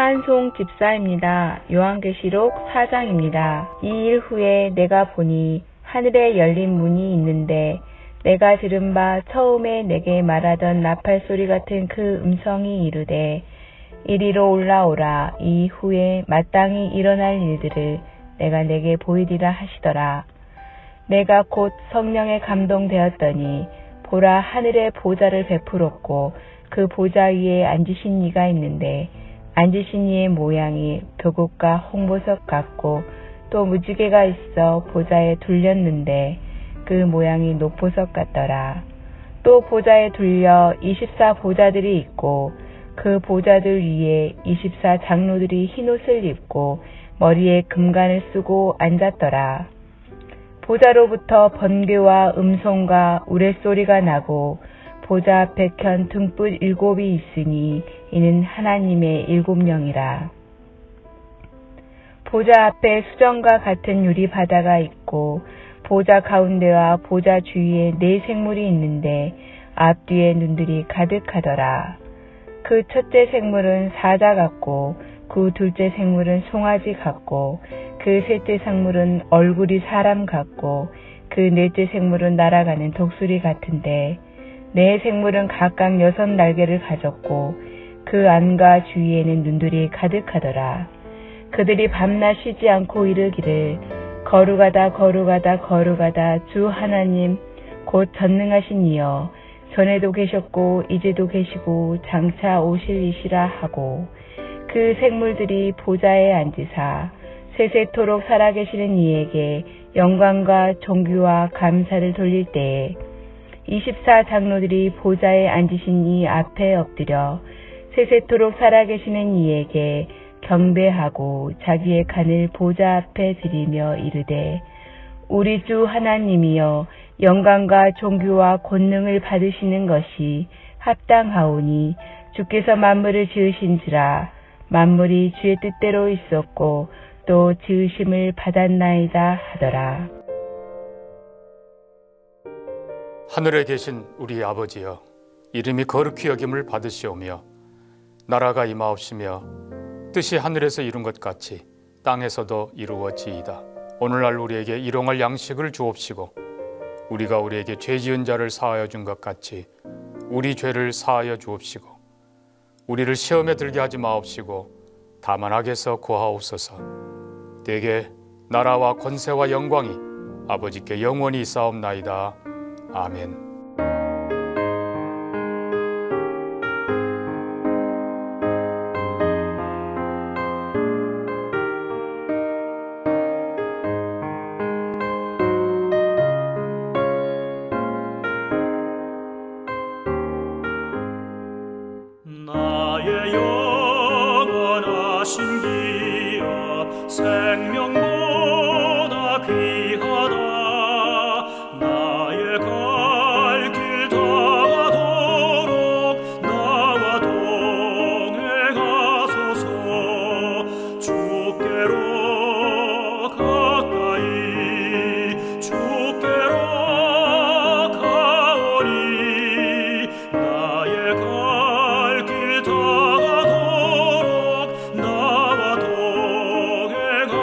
차한송 집사입니다. 요한계시록 4장입니다. 이 일 후에 내가 보니 하늘에 열린 문이 있는데 내가 들은 바 처음에 내게 말하던 나팔 소리 같은 그 음성이 이르되 이리로 올라오라. 이 후에 마땅히 일어날 일들을 내가 내게 보이리라 하시더라. 내가 곧 성령에 감동되었더니 보라, 하늘에 보좌를 베풀었고 그 보좌 위에 앉으신 이가 있는데 앉으신 이의 모양이 벼국과 홍보석 같고 또 무지개가 있어 보좌에 둘렸는데 그 모양이 녹보석 같더라. 또 보좌에 둘려 24 보좌들이 있고 그 보좌들 위에 24 장로들이 흰옷을 입고 머리에 금관을 쓰고 앉았더라. 보좌로부터 번개와 음성과 우레소리가 나고 보좌 앞에 켠 등불 7이 있으니 이는 하나님의 7명이라. 보좌 앞에 수정과 같은 유리 바다가 있고 보좌 가운데와 보좌 주위에 4 생물이 있는데 앞뒤에 눈들이 가득하더라. 그 첫째 생물은 사자 같고 그 둘째 생물은 송아지 같고 그 셋째 생물은 얼굴이 사람 같고 그 넷째 생물은 날아가는 독수리 같은데 네 생물은 각각 6 날개를 가졌고 그 안과 주위에는 눈들이 가득하더라. 그들이 밤낮 쉬지 않고 이르기를 거룩하다 거룩하다 거룩하다 주 하나님 곧 전능하신 이여 전에도 계셨고 이제도 계시고 장차 오실 이시라 하고 그 생물들이 보좌에 앉으사 세세토록 살아계시는 이에게 영광과 존귀와 감사를 돌릴 때에 24 장로들이 보좌에 앉으신 이 앞에 엎드려 세세토록 살아계시는 이에게 경배하고 자기의 간을 보좌 앞에 드리며 이르되 우리 주 하나님이여 영광과 존귀와 권능을 받으시는 것이 합당하오니 주께서 만물을 지으신지라 만물이 주의 뜻대로 있었고 또 지으심을 받았나이다 하더라. 하늘에 계신 우리 아버지여, 이름이 거룩히 여김을 받으시오며 나라가 임하옵시며 뜻이 하늘에서 이룬 것 같이 땅에서도 이루어지이다. 오늘날 우리에게 일용할 양식을 주옵시고 우리가 우리에게 죄 지은 자를 사하여 준 것 같이 우리 죄를 사하여 주옵시고 우리를 시험에 들게 하지 마옵시고 다만 악에서 구하옵소서. 대개 나라와 권세와 영광이 아버지께 영원히 있사옵나이다. 아멘. 나의 영원하신 기업 생명보다 귀하다. 나의 갈 길 다가도록 나와 동행하소서. 주께로 가까이 주께로 가오니 나의 갈 길 다가도록 나와 동행하소서.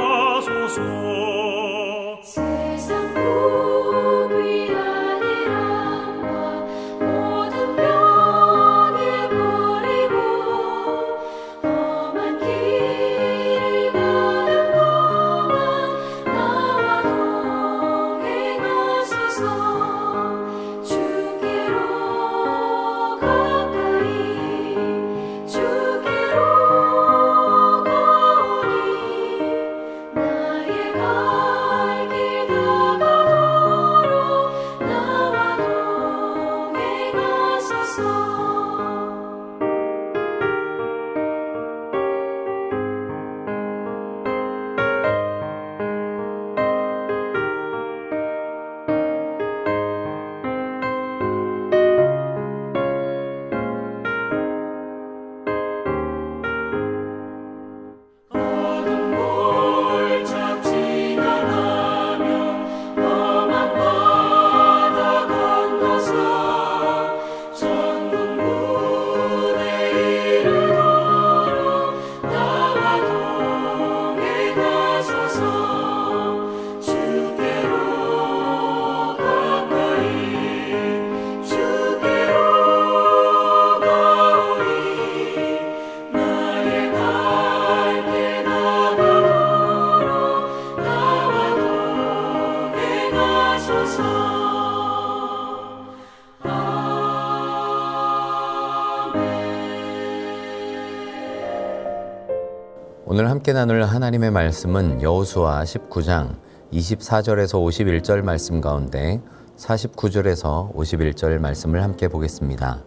오늘 함께 나눌 하나님의 말씀은 여호수아 19장 24절에서 51절 말씀 가운데 49절에서 51절 말씀을 함께 보겠습니다.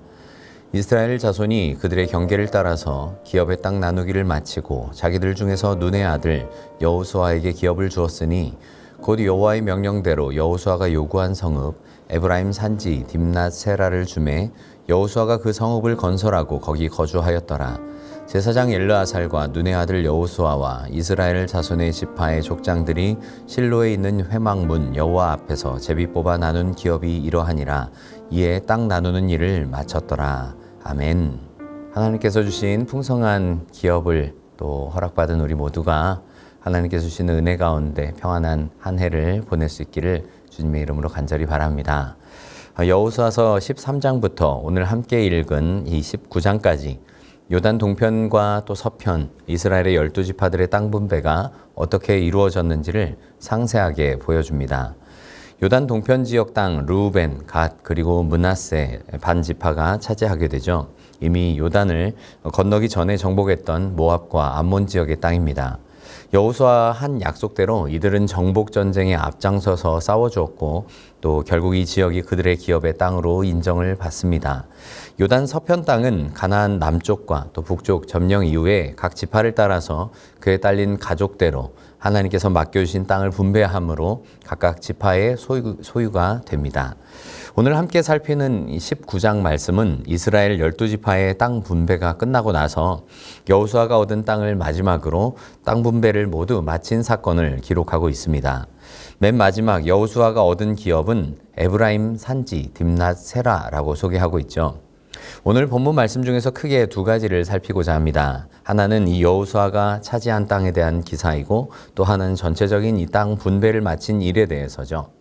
이스라엘 자손이 그들의 경계를 따라서 기업의 땅 나누기를 마치고 자기들 중에서 눈의 아들 여호수아에게 기업을 주었으니 곧 여호와의 명령대로 여호수아가 요구한 성읍 에브라임 산지 딥낫 세라를 주매 여호수아가 그 성읍을 건설하고 거기 거주하였더라. 제사장 엘르아살과 눈의 아들 여호수아와 이스라엘 자손의 지파의 족장들이 실로에 있는 회막문 여호와 앞에서 제비 뽑아 나눈 기업이 이러하니라. 이에 땅 나누는 일을 마쳤더라. 아멘. 하나님께서 주신 풍성한 기업을 또 허락받은 우리 모두가 하나님께서 주시는 은혜 가운데 평안한 한 해를 보낼 수 있기를 주님의 이름으로 간절히 바랍니다. 여호수아서 13장부터 오늘 함께 읽은 이 19장까지 요단 동편과 또 서편 이스라엘의 12지파들의 땅 분배가 어떻게 이루어졌는지를 상세하게 보여줍니다. 요단 동편 지역 땅 르우벤, 갓 그리고 므낫세 반지파가 차지하게 되죠. 이미 요단을 건너기 전에 정복했던 모압과 암몬 지역의 땅입니다. 여호수아 한 약속대로 이들은 정복 전쟁에 앞장서서 싸워주었고 또 결국 이 지역이 그들의 기업의 땅으로 인정을 받습니다. 요단 서편 땅은 가나안 남쪽과 또 북쪽 점령 이후에 각 지파를 따라서 그에 딸린 가족대로 하나님께서 맡겨주신 땅을 분배함으로 각각 지파의 소유가 됩니다. 오늘 함께 살피는 19장 말씀은 이스라엘 12지파의 땅 분배가 끝나고 나서 여호수아가 얻은 땅을 마지막으로 땅 분배를 모두 마친 사건을 기록하고 있습니다. 맨 마지막 여호수아가 얻은 기업은 에브라임 산지 딥낫 세라라고 소개하고 있죠. 오늘 본문 말씀 중에서 크게 두 가지를 살피고자 합니다. 하나는 이 여호수아가 차지한 땅에 대한 기사이고 또 하나는 전체적인 이 땅 분배를 마친 일에 대해서죠.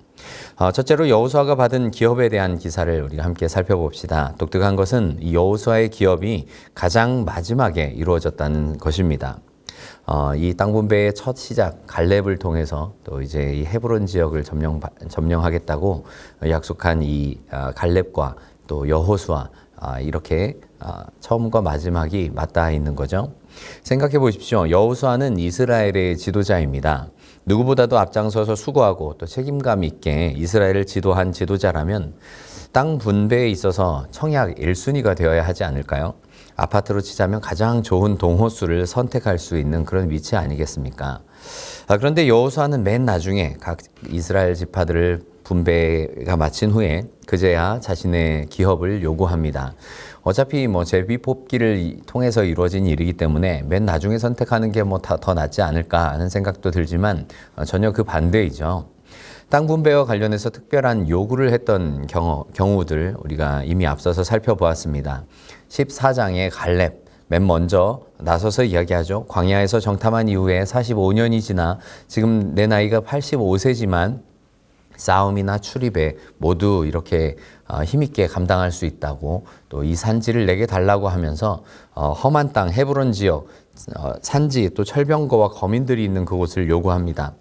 첫째로 여호수아가 받은 기업에 대한 기사를 우리가 함께 살펴봅시다. 독특한 것은 이 여호수아의 기업이 가장 마지막에 이루어졌다는 것입니다. 이 땅 분배의 첫 시작 갈렙을 통해서 또 이제 이 헤브론 지역을 점령하겠다고 약속한 이 갈렙과 또 여호수아 이렇게 처음과 마지막이 맞닿아 있는 거죠. 생각해 보십시오. 여호수아는 이스라엘의 지도자입니다. 누구보다도 앞장서서 수고하고 또 책임감 있게 이스라엘을 지도한 지도자라면 땅 분배에 있어서 청약 1순위가 되어야 하지 않을까요? 아파트로 치자면 가장 좋은 동호수를 선택할 수 있는 그런 위치 아니겠습니까? 그런데 여호수아는 맨 나중에 각 이스라엘 지파들을 분배가 마친 후에 그제야 자신의 기업을 요구합니다. 어차피 제비 뽑기를 통해서 이루어진 일이기 때문에 맨 나중에 선택하는 게 더 낫지 않을까 하는 생각도 들지만 전혀 그 반대이죠. 땅 분배와 관련해서 특별한 요구를 했던 경우들 우리가 이미 앞서서 살펴보았습니다. 14장의 갈렙 맨 먼저 나서서 이야기하죠. 광야에서 정탐한 이후에 45년이 지나 지금 내 나이가 85세지만 싸움이나 출입에 모두 이렇게 힘있게 감당할 수 있다고 또 이 산지를 내게 달라고 하면서 험한 땅 헤브론 지역 산지 또 철병거와 거민들이 있는 그곳을 요구합니다.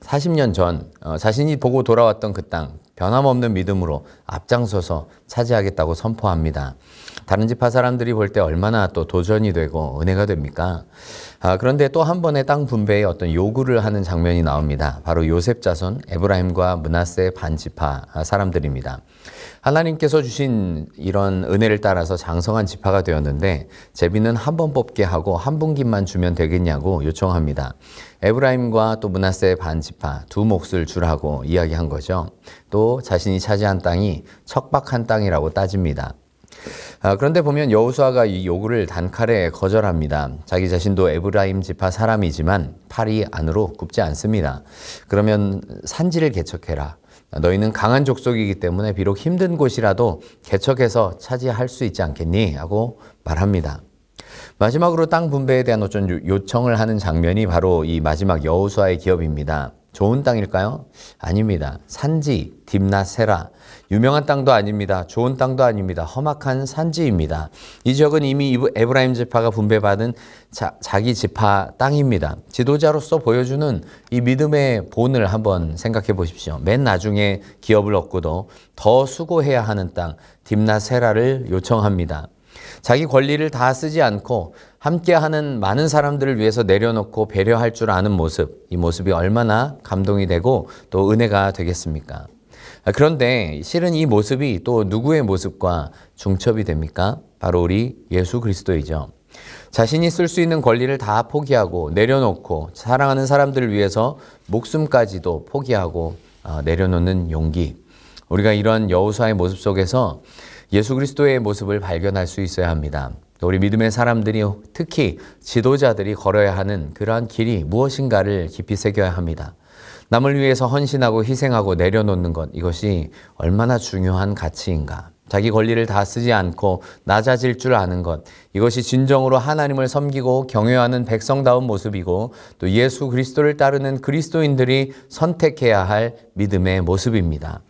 40년 전 자신이 보고 돌아왔던 그 땅 변함없는 믿음으로 앞장서서 차지하겠다고 선포합니다. 다른 지파 사람들이 볼 때 얼마나 또 도전이 되고 은혜가 됩니까? 그런데 또 한 번의 땅 분배에 어떤 요구를 하는 장면이 나옵니다. 바로 요셉 자손 에브라임과 므낫세 반지파 사람들입니다. 하나님께서 주신 이런 은혜를 따라서 장성한 지파가 되었는데 제비는 한 번 뽑게 하고 한 분기만 주면 되겠냐고 요청합니다. 에브라임과 또 므낫세 반지파 두 몫을 주라고 이야기한 거죠. 또 자신이 차지한 땅이 척박한 땅이라고 따집니다. 그런데 보면 여호수아가 이 요구를 단칼에 거절합니다. 자기 자신도 에브라임 지파 사람이지만 팔이 안으로 굽지 않습니다. 그러면 산지를 개척해라. 너희는 강한 족속이기 때문에 비록 힘든 곳이라도 개척해서 차지할 수 있지 않겠니? 하고 말합니다. 마지막으로 땅 분배에 대한 어떤 요청을 하는 장면이 바로 이 마지막 여호수아의 기업입니다. 좋은 땅일까요? 아닙니다. 산지, 딥낫 세라. 유명한 땅도 아닙니다. 좋은 땅도 아닙니다. 험악한 산지입니다. 이 지역은 이미 에브라임 지파가 분배받은 자기 지파 땅입니다. 지도자로서 보여주는 이 믿음의 본을 한번 생각해 보십시오. 맨 나중에 기업을 얻고도 더 수고해야 하는 땅, 딥낫 세라를 요청합니다. 자기 권리를 다 쓰지 않고 함께하는 많은 사람들을 위해서 내려놓고 배려할 줄 아는 모습, 이 모습이 얼마나 감동이 되고 또 은혜가 되겠습니까? 그런데 실은 이 모습이 또 누구의 모습과 중첩이 됩니까? 바로 우리 예수 그리스도이죠. 자신이 쓸 수 있는 권리를 다 포기하고 내려놓고 사랑하는 사람들을 위해서 목숨까지도 포기하고 내려놓는 용기. 우리가 이런 여호수아의 모습 속에서 예수 그리스도의 모습을 발견할 수 있어야 합니다. 우리 믿음의 사람들이 특히 지도자들이 걸어야 하는 그러한 길이 무엇인가를 깊이 새겨야 합니다. 남을 위해서 헌신하고 희생하고 내려놓는 것, 이것이 얼마나 중요한 가치인가. 자기 권리를 다 쓰지 않고 낮아질 줄 아는 것, 이것이 진정으로 하나님을 섬기고 경외하는 백성다운 모습이고 또 예수 그리스도를 따르는 그리스도인들이 선택해야 할 믿음의 모습입니다.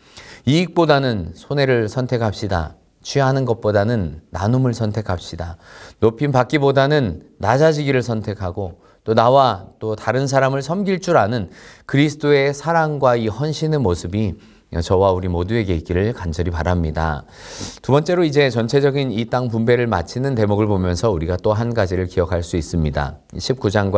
이익보다는 손해를 선택합시다. 취하는 것보다는 나눔을 선택합시다. 높임 받기보다는 낮아지기를 선택하고 또 나와 또 다른 사람을 섬길 줄 아는 그리스도의 사랑과 이 헌신의 모습이 저와 우리 모두에게 있기를 간절히 바랍니다. 두 번째로 이제 전체적인 이 땅 분배를 마치는 대목을 보면서 우리가 또 한 가지를 기억할 수 있습니다. 19장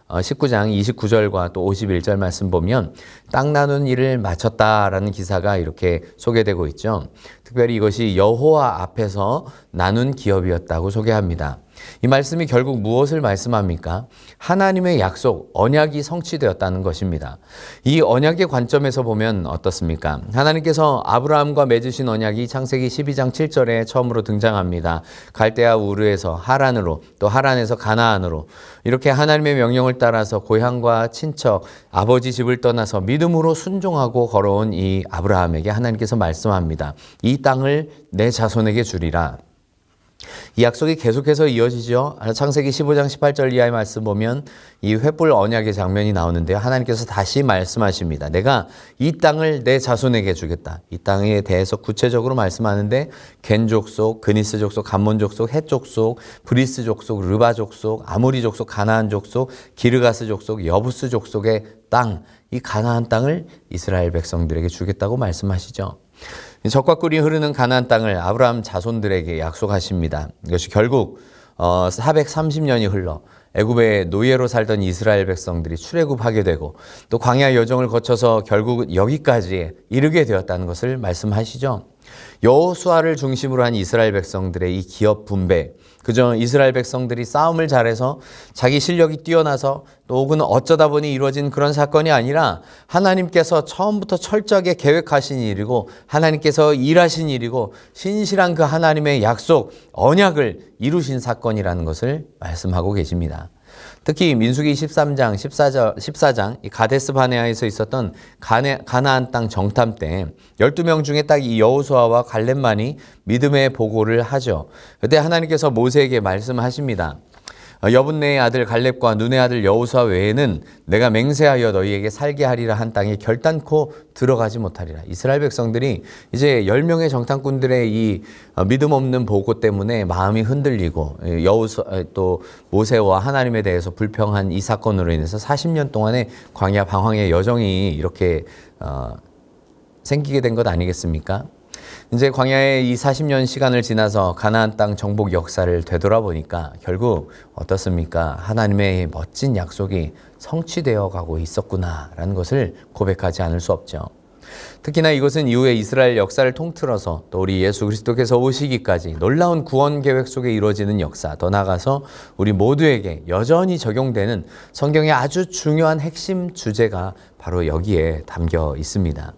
29절과 또 51절 말씀 보면 땅 나눈 일을 마쳤다라는 기사가 이렇게 소개되고 있죠. 특별히 이것이 여호와 앞에서 나눈 기업이었다고 소개합니다. 이 말씀이 결국 무엇을 말씀합니까? 하나님의 약속, 언약이 성취되었다는 것입니다. 이 언약의 관점에서 보면 어떻습니까? 하나님께서 아브라함과 맺으신 언약이 창세기 12장 7절에 처음으로 등장합니다. 갈대아 우르에서 하란으로, 또 하란에서 가나안으로 이렇게 하나님의 명령을 따라서 고향과 친척, 아버지 집을 떠나서 믿음으로 순종하고 걸어온 이 아브라함에게 하나님께서 말씀합니다. 이 땅을 내 자손에게 주리라. 이 약속이 계속해서 이어지죠. 창세기 15장 18절 이하의 말씀 보면 이 횃불 언약의 장면이 나오는데요. 하나님께서 다시 말씀하십니다. 내가 이 땅을 내 자손에게 주겠다. 이 땅에 대해서 구체적으로 말씀하는데 겐 족속, 그니스 족속, 감몬 족속, 헷 족속, 브리스 족속, 르바 족속, 아모리 족속, 가나안 족속, 기르가스 족속, 여부스 족속의 땅, 이 가나안 땅을 이스라엘 백성들에게 주겠다고 말씀하시죠. 적과 꿀이 흐르는 가나안 땅을 아브라함 자손들에게 약속하십니다. 이것이 결국 430년이 흘러 애굽의 노예로 살던 이스라엘 백성들이 출애굽하게 되고 또 광야 여정을 거쳐서 결국 여기까지 이르게 되었다는 것을 말씀하시죠. 여호수아를 중심으로 한 이스라엘 백성들의 이 기업 분배, 그저 이스라엘 백성들이 싸움을 잘해서 자기 실력이 뛰어나서 또 혹은 어쩌다 보니 이루어진 그런 사건이 아니라 하나님께서 처음부터 철저하게 계획하신 일이고 하나님께서 일하신 일이고 신실한 그 하나님의 약속, 언약을 이루신 사건이라는 것을 말씀하고 계십니다. 특히 민수기 13장, 14장 이 가데스 바네아에서 있었던 가나안 땅 정탐 때 12명 중에 딱 이 여호수아와 갈렙만이 믿음의 보고를 하죠. 그때 하나님께서 모세에게 말씀하십니다. 여분네의 아들 갈렙과 눈의 아들 여호수아 외에는 내가 맹세하여 너희에게 살게 하리라 한 땅에 결단코 들어가지 못하리라. 이스라엘 백성들이 이제 10명의 정탐꾼들의 이 믿음 없는 보고 때문에 마음이 흔들리고 또 모세와 하나님에 대해서 불평한 이 사건으로 인해서 40년 동안의 광야 방황의 여정이 이렇게 생기게 된 것 아니겠습니까? 이제 광야의 이 40년 시간을 지나서 가나안 땅 정복 역사를 되돌아보니까 결국 어떻습니까? 하나님의 멋진 약속이 성취되어 가고 있었구나라는 것을 고백하지 않을 수 없죠. 특히나 이것은 이후에 이스라엘 역사를 통틀어서 또 우리 예수 그리스도께서 오시기까지 놀라운 구원 계획 속에 이루어지는 역사, 더 나아가서 우리 모두에게 여전히 적용되는 성경의 아주 중요한 핵심 주제가 바로 여기에 담겨 있습니다.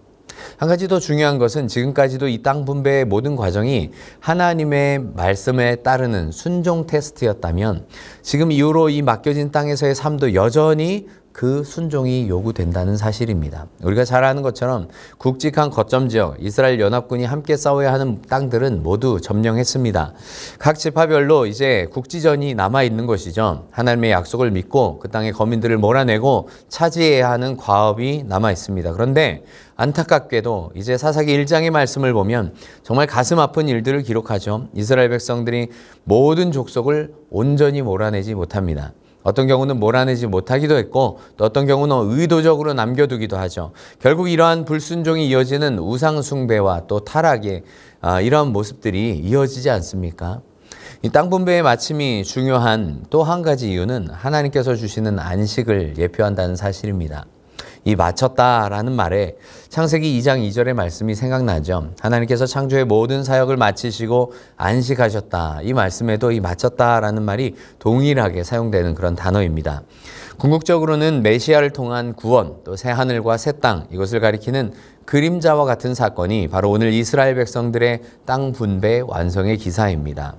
한 가지 더 중요한 것은 지금까지도 이 땅 분배의 모든 과정이 하나님의 말씀에 따르는 순종 테스트였다면 지금 이후로 이 맡겨진 땅에서의 삶도 여전히 그 순종이 요구된다는 사실입니다. 우리가 잘 아는 것처럼 굵직한 거점 지역, 이스라엘 연합군이 함께 싸워야 하는 땅들은 모두 점령했습니다. 각 지파별로 이제 국지전이 남아있는 것이죠. 하나님의 약속을 믿고 그 땅의 거민들을 몰아내고 차지해야 하는 과업이 남아있습니다. 그런데 안타깝게도 이제 사사기 1장의 말씀을 보면 정말 가슴 아픈 일들을 기록하죠. 이스라엘 백성들이 모든 족속을 온전히 몰아내지 못합니다. 어떤 경우는 몰아내지 못하기도 했고 또 어떤 경우는 의도적으로 남겨두기도 하죠. 결국 이러한 불순종이 이어지는 우상 숭배와 또 타락의 이러한 모습들이 이어지지 않습니까? 이 땅 분배의 마침이 중요한 또 한 가지 이유는 하나님께서 주시는 안식을 예표한다는 사실입니다. 이 마쳤다라는 말에 창세기 2장 2절의 말씀이 생각나죠. 하나님께서 창조의 모든 사역을 마치시고 안식하셨다. 이 말씀에도 이 마쳤다라는 말이 동일하게 사용되는 그런 단어입니다. 궁극적으로는 메시아를 통한 구원, 또 새 하늘과 새 땅, 이것을 가리키는 그림자와 같은 사건이 바로 오늘 이스라엘 백성들의 땅 분배 완성의 기사입니다.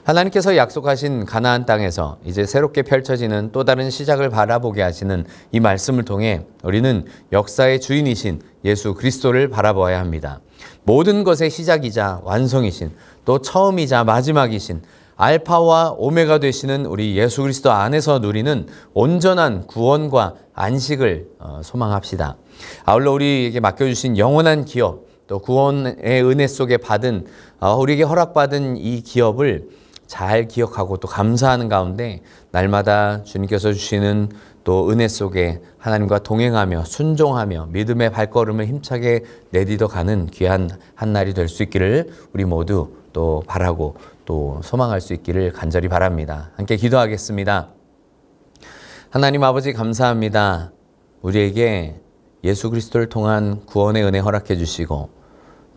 하나님께서 약속하신 가나안 땅에서 이제 새롭게 펼쳐지는 또 다른 시작을 바라보게 하시는 이 말씀을 통해 우리는 역사의 주인이신 예수 그리스도를 바라보아야 합니다. 모든 것의 시작이자 완성이신, 또 처음이자 마지막이신 알파와 오메가 되시는 우리 예수 그리스도 안에서 누리는 온전한 구원과 안식을 소망합시다. 아울러 우리에게 맡겨주신 영원한 기업, 또 구원의 은혜 속에 받은 우리에게 허락받은 이 기업을 잘 기억하고 또 감사하는 가운데 날마다 주님께서 주시는 또 은혜 속에 하나님과 동행하며 순종하며 믿음의 발걸음을 힘차게 내딛어가는 귀한 한 날이 될 수 있기를 우리 모두 또 바라고 또 소망할 수 있기를 간절히 바랍니다. 함께 기도하겠습니다. 하나님 아버지 감사합니다. 우리에게 예수 그리스도를 통한 구원의 은혜 허락해 주시고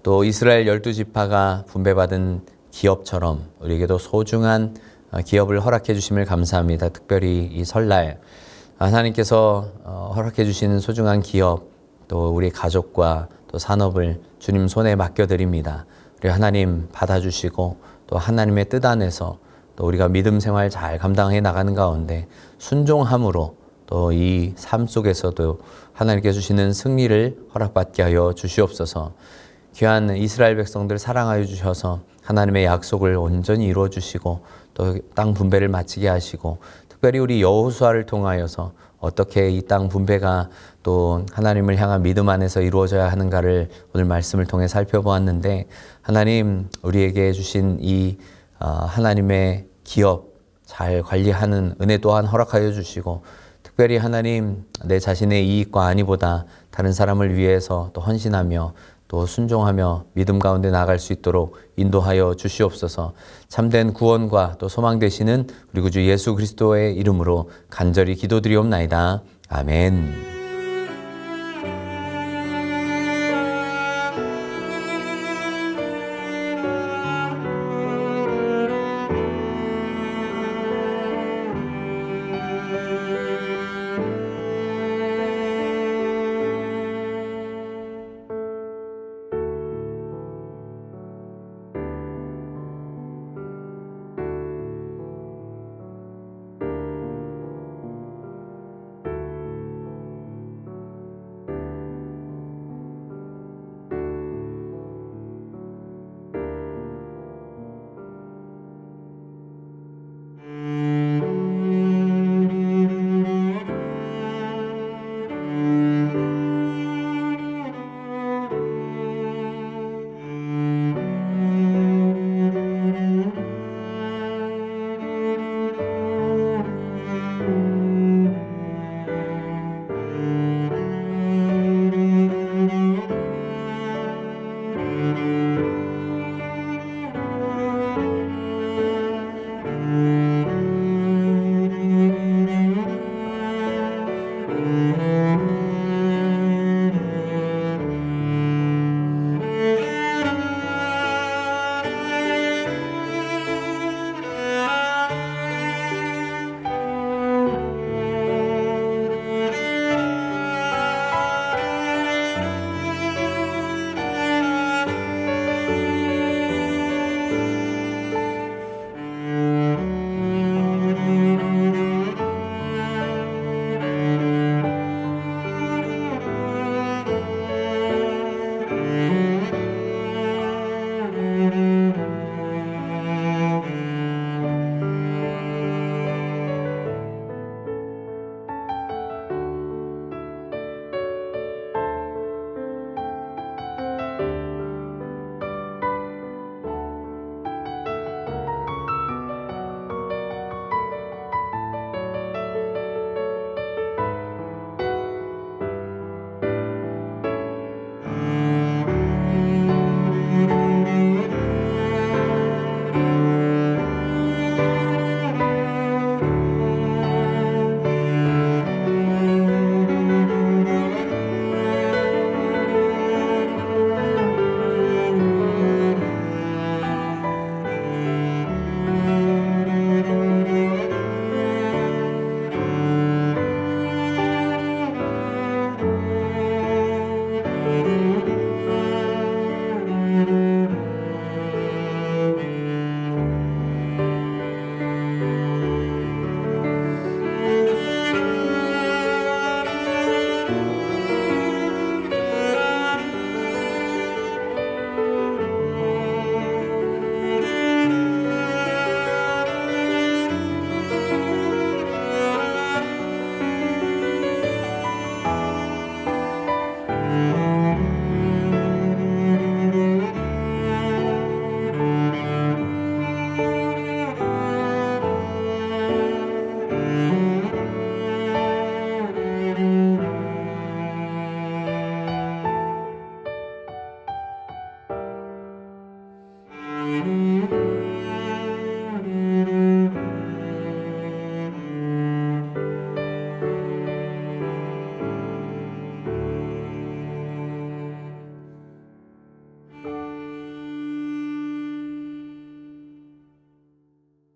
또 이스라엘 12지파가 분배받은 기업처럼 우리에게도 소중한 기업을 허락해 주심을 감사합니다. 특별히 이 설날 하나님께서 허락해 주시는 소중한 기업, 또 우리 가족과 또 산업을 주님 손에 맡겨드립니다. 우리 하나님 받아주시고 또 하나님의 뜻 안에서 또 우리가 믿음 생활 잘 감당해 나가는 가운데 순종함으로 또 이 삶 속에서도 하나님께 주시는 승리를 허락받게 하여 주시옵소서. 귀한 이스라엘 백성들 사랑하여 주셔서 하나님의 약속을 온전히 이루어 주시고 또 땅 분배를 마치게 하시고 특별히 우리 여호수아를 통하여서 어떻게 이 땅 분배가 또 하나님을 향한 믿음 안에서 이루어져야 하는가를 오늘 말씀을 통해 살펴보았는데 하나님 우리에게 주신 이 하나님의 기업 잘 관리하는 은혜 또한 허락하여 주시고 특별히 하나님 내 자신의 이익과 안위보다 다른 사람을 위해서 또 헌신하며 또 순종하며 믿음 가운데 나아갈 수 있도록 인도하여 주시옵소서. 참된 구원과 또 소망 되시는 우리 구주 예수 그리스도의 이름으로 간절히 기도드리옵나이다. 아멘.